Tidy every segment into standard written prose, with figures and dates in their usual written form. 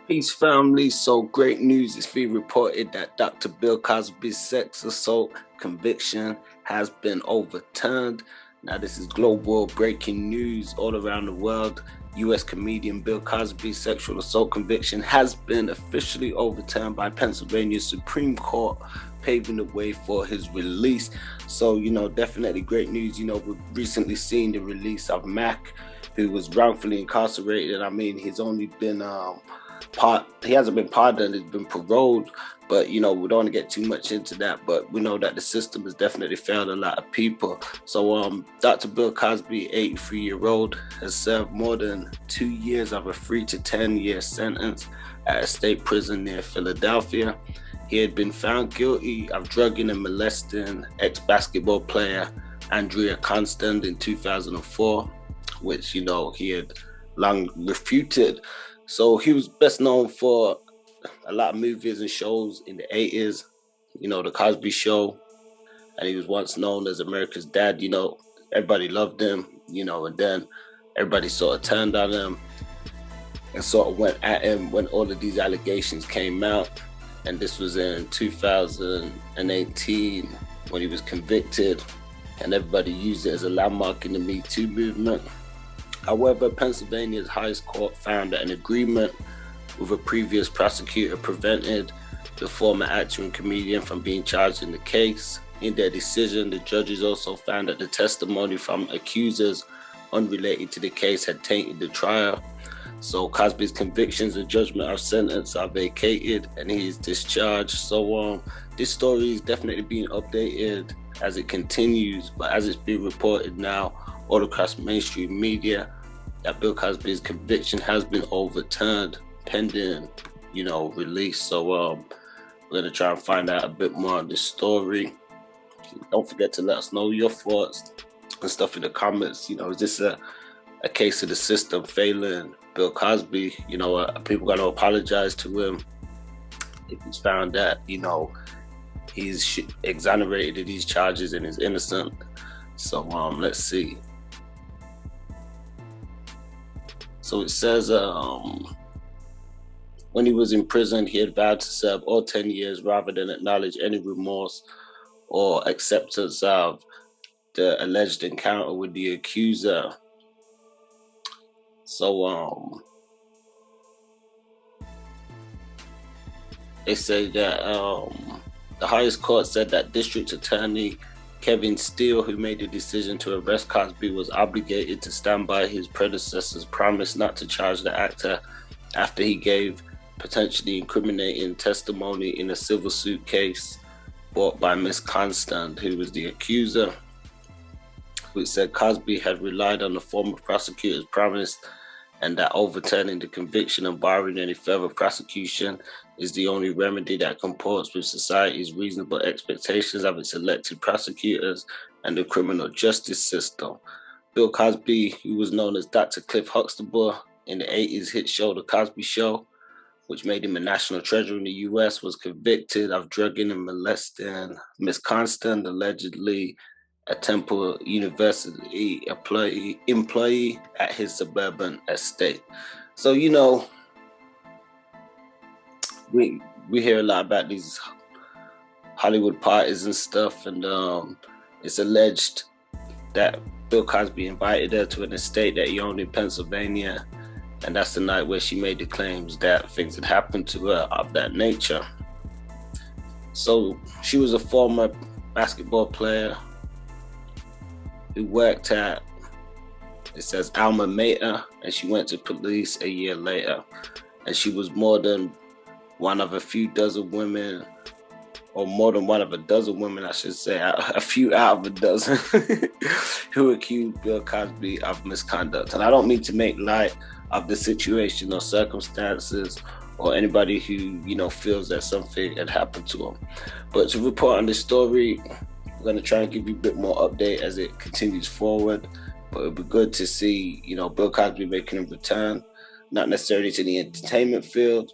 Peace, family. So, great news. It's been reported that Dr. Bill Cosby's sex assault conviction has been overturned. Now, this is global breaking news all around the world. U.S. comedian Bill Cosby's sexual assault conviction has been officially overturned by Pennsylvania's Supreme Court, paving the way for his release. So, definitely great news. We've recently seen the release of Mac, who was wrongfully incarcerated. I mean, he's only been he hasn't been pardoned, he's been paroled, but we don't want to get too much into that. But we know that the system has definitely failed a lot of people. So Dr. Bill Cosby, 83-year-old, has served more than 2 years of a 3 to 10-year sentence at a state prison near Philadelphia. He had been found guilty of drugging and molesting ex-basketball player Andrea Constand in 2004, which he had long refuted. So he was best known for a lot of movies and shows in the 80s, The Cosby Show, and he was once known as America's Dad. Everybody loved him, and then everybody sort of turned on him and sort of went at him when all of these allegations came out. And this was in 2018 when he was convicted, and everybody used it as a landmark in the Me Too movement. However, Pennsylvania's highest court found that an agreement with a previous prosecutor prevented the former actor and comedian from being charged in the case. In their decision, the judges also found that the testimony from accusers unrelated to the case had tainted the trial. So Cosby's convictions and judgment of sentence are vacated and he is discharged. So this story is definitely being updated as it continues, but as it's being reported now all across mainstream media, that Bill Cosby's conviction has been overturned pending, release. So we're gonna try and find out a bit more on this story. Don't forget to let us know your thoughts and stuff in the comments. Is this a case of the system failing Bill Cosby? People gonna apologize to him if it's found that, he's exonerated of these charges and is innocent. So let's see. So it says when he was in prison, he had vowed to serve all 10 years rather than acknowledge any remorse or acceptance of the alleged encounter with the accuser. So they say that the highest court said that District Attorney Kevin Steele, who made the decision to arrest Cosby, was obligated to stand by his predecessor's promise not to charge the actor after he gave potentially incriminating testimony in a civil suit case brought by Miss Constand, who was the accuser, which said Cosby had relied on the former prosecutor's promise and that overturning the conviction and barring any further prosecution is the only remedy that comports with society's reasonable expectations of its elected prosecutors and the criminal justice system. Bill Cosby, who was known as Dr. Cliff Huxtable in the 80s hit show The Cosby Show, which made him a national treasure in the U.S., was convicted of drugging and molesting Miss Constand, allegedly a Temple University employee at his suburban estate. So, we hear a lot about these Hollywood parties and stuff, and it's alleged that Bill Cosby invited her to an estate that he owned in Pennsylvania, and that's the night where she made the claims that things had happened to her of that nature. So she was a former basketball player who worked at, it says, alma mater, and she went to police a year later. And she was more than one of a few dozen women, or more than one of a dozen women, I should say, a few out of a dozen, who accused Bill Cosby of misconduct. And I don't mean to make light of the situation or circumstances or anybody who, feels that something had happened to him. But to report on this story, I'm going to try and give you a bit more update as it continues forward. But it'd be good to see, Bill Cosby making a return, not necessarily to the entertainment field,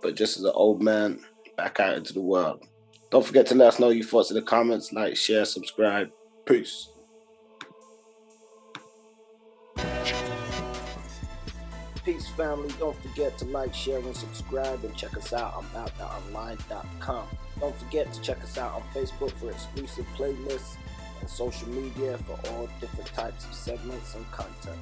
but just as an old man back out into the world. Don't forget to let us know your thoughts in the comments. Like, share, subscribe. Peace. Peace, family. Don't forget to like, share, and subscribe, and check us out on doatbm.com. Don't forget to check us out on Facebook for exclusive playlists and social media for all different types of segments and content.